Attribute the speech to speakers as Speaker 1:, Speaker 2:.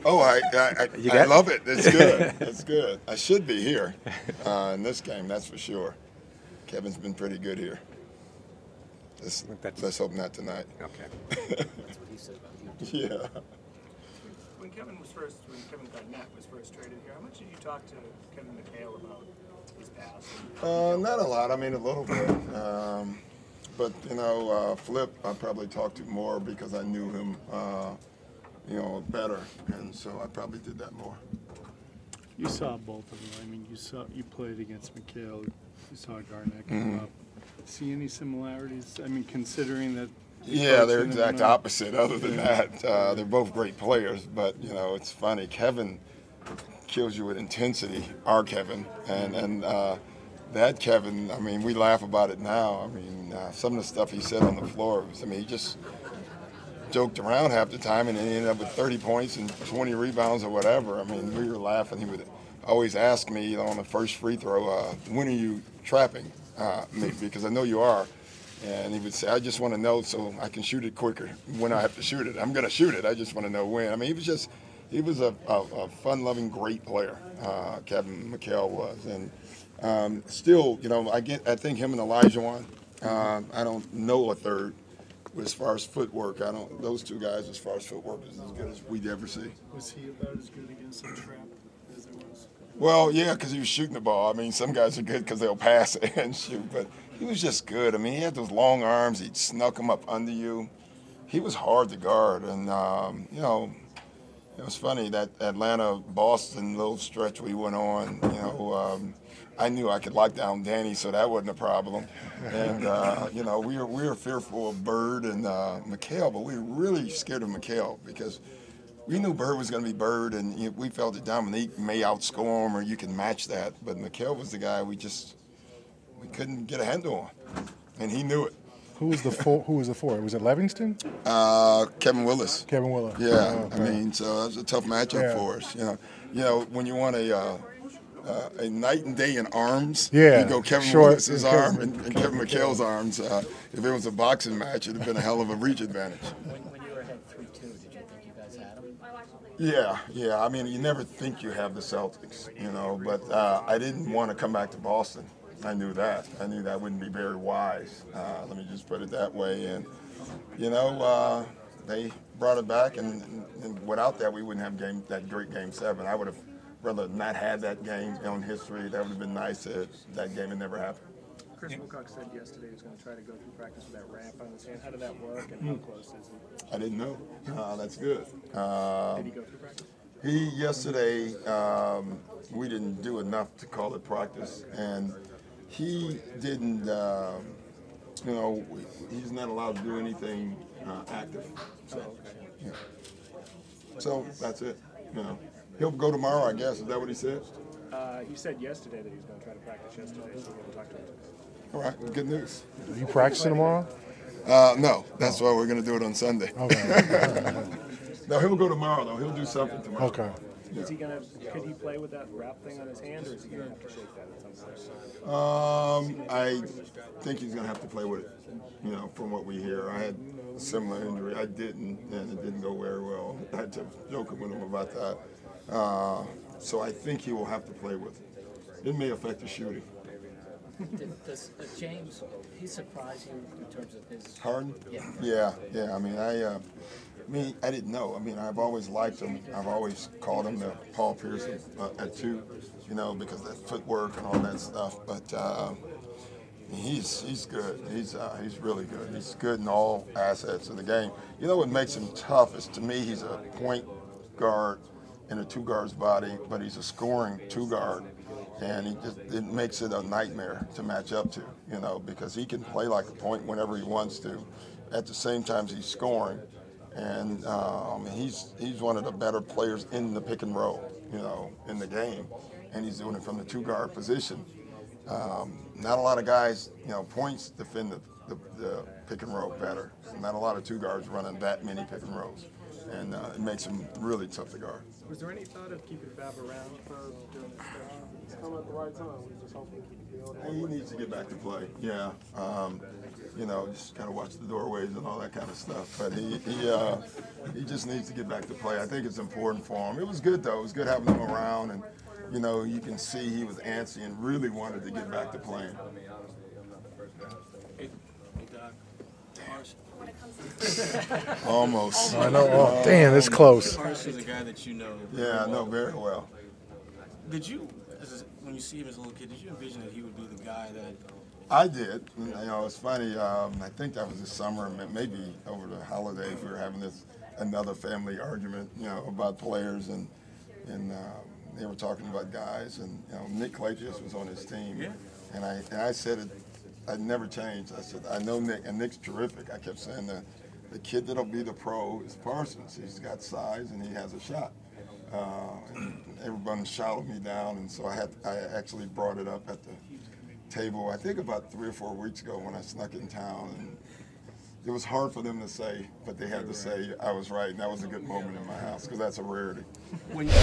Speaker 1: Oh, I love it. It's good. It's good. I should be here in this game, that's for sure. Kevin's been pretty good here. Let's hope not tonight.
Speaker 2: Okay.
Speaker 3: That's what he said about you.
Speaker 1: Yeah.
Speaker 4: When Kevin Garnett was first traded here, how much did you talk to Kevin McHale about his past?
Speaker 1: Not a lot. I mean, a little bit. But you know, Flip, I probably talked to more because I knew him, you know, better, and so I probably did that more.
Speaker 5: You saw both of them. I mean, you played against McHale. You saw Garnett come up. See any similarities? I mean, considering that.
Speaker 1: Yeah, they're exact opposite. Other than that, they're both great players. But you know, it's funny. Kevin kills you with intensity. Our Kevin, and that Kevin. I mean, we laugh about it now. I mean, some of the stuff he said on the floor was. I mean, he just joked around half the time, and then he ended up with 30 points and 20 rebounds or whatever. I mean, we were laughing. He would always ask me on the first free throw, "When are you trapping me? Because I know you are." And he would say, "I just want to know so I can shoot it quicker when I have to shoot it. I'm going to shoot it. I just want to know when." I mean, he was a fun-loving, great player. Kevin McHale was, and still, you know, I think him and Elijah I don't know a third as far as footwork. Those two guys as far as footwork is as good as we'd ever see.
Speaker 5: Was he about as good against the trap as it was?
Speaker 1: Well, yeah, because he was shooting the ball. I mean, some guys are good because they'll pass it and shoot, but he was just good. I mean, he had those long arms. He'd snuck them up under you. He was hard to guard, and you know, it was funny that Atlanta-Boston little stretch we went on. You know, I knew I could lock down Danny, so that wasn't a problem. And you know, we were fearful of Bird and McHale, but we were really scared of McHale because we knew Bird was going to be Bird, and we felt that Dominique may outscore him or you can match that. But McHale was the guy we couldn't get a handle on, and he knew it.
Speaker 6: Who was the four? Was it Livingston?
Speaker 1: Kevin Willis.
Speaker 6: Kevin Willis.
Speaker 1: Yeah,
Speaker 6: oh, okay.
Speaker 1: I mean, so that was a tough matchup for us. You know, when you want a night and day in arms, you go Kevin Willis's arm and Kevin McHale's arms. If it was a boxing match, it'd have been a hell of a reach advantage.
Speaker 3: When you were ahead 3-2, did you think you guys had them?
Speaker 1: Yeah. I mean, you never think you have the Celtics, you know, but I didn't want to come back to Boston. I knew that. I knew that wouldn't be very wise. Let me just put it that way. And, you know, they brought it back, and without that, we wouldn't have that great Game 7. I would have rather not had that game on history. That would have been nice if that game had never happened.
Speaker 4: Chris Wilcox said yesterday he was going to try to go through practice with that ramp on his hand. How did that work, and how close is he?
Speaker 1: I didn't know. That's good.
Speaker 4: Did he go through practice?
Speaker 1: Yesterday, we didn't do enough to call it practice, and he didn't, you know, he's not allowed to do anything active. So, yeah. So that's it, you know. He'll go tomorrow, I guess. Is that what he said?
Speaker 4: He said yesterday that he was going to try to practice yesterday, so we're going to talk to him.
Speaker 1: All right, good news.
Speaker 6: Are you practicing tomorrow?
Speaker 1: No, that's why we're going to do it on Sunday.
Speaker 6: Okay.
Speaker 1: No, he'll go tomorrow, though. He'll do something tomorrow.
Speaker 6: Okay.
Speaker 4: Is he gonna? Could he play with that wrap thing on his hand, or is he gonna have to shake that at some point?
Speaker 1: I think he's gonna have to play with it. You know, from what we hear, I had a similar injury. I didn't, and it didn't go very well. I had to joke with him about that. So I think he will have to play with it. It may affect the shooting.
Speaker 3: Does James, he surprised you in terms of his...
Speaker 1: Harden?
Speaker 3: Yeah.
Speaker 1: Yeah. I mean, I didn't know. I mean, I've always liked him. I've always called him the Paul Pierce at 2, you know, because of that footwork and all that stuff. But he's good. He's really good. He's good in all assets of the game. You know what makes him tough is, to me, he's a point guard in a 2-guard's body, but he's a scoring 2-guard. And it makes it a nightmare to match up to, you know, because he can play like a point whenever he wants to. At the same time, he's scoring. And he's one of the better players in the pick and roll, you know, in the game. And he's doing it from the 2-guard position. Not a lot of guys, you know, points defend the pick and roll better. Not a lot of 2-guards running that many pick and rolls. and it makes him really tough to guard.
Speaker 4: Was there any thought of keeping Fab around for during this stretch?
Speaker 2: It's come at the right time. We just hopefully keep it building.
Speaker 1: He needs to get back to play. Yeah, you know, just kind of watch the doorways and all that kind of stuff. But he just needs to get back to play. I think it's important for him. It was good though. It was good having him around, and you know, you can see he was antsy and really wanted to get back to playing.
Speaker 7: Hey, Doc.
Speaker 1: Almost.
Speaker 6: I know. Oh, damn, it's close.
Speaker 7: Parsons is a guy that you know.
Speaker 1: Yeah, I know very well.
Speaker 7: Did you, when you see him as a little kid, did you envision that he would be the guy that?
Speaker 1: I did. You know, it's funny. I think that was this summer, maybe over the holidays. We were having another family argument, you know, about players, and they were talking about guys, and you know, Nick Claytis was on his team,
Speaker 7: Yeah.
Speaker 1: and I said it. I never changed. I said I know Nick, and Nick's terrific. I kept saying the kid that'll be the pro is Parsons. He's got size and he has a shot. And everyone shouted me down, and so I actually brought it up at the table. I think about 3 or 4 weeks ago when I snuck in town, and it was hard for them to say, but they had to say I was right, and that was a good moment in my house because that's a rarity.
Speaker 7: When you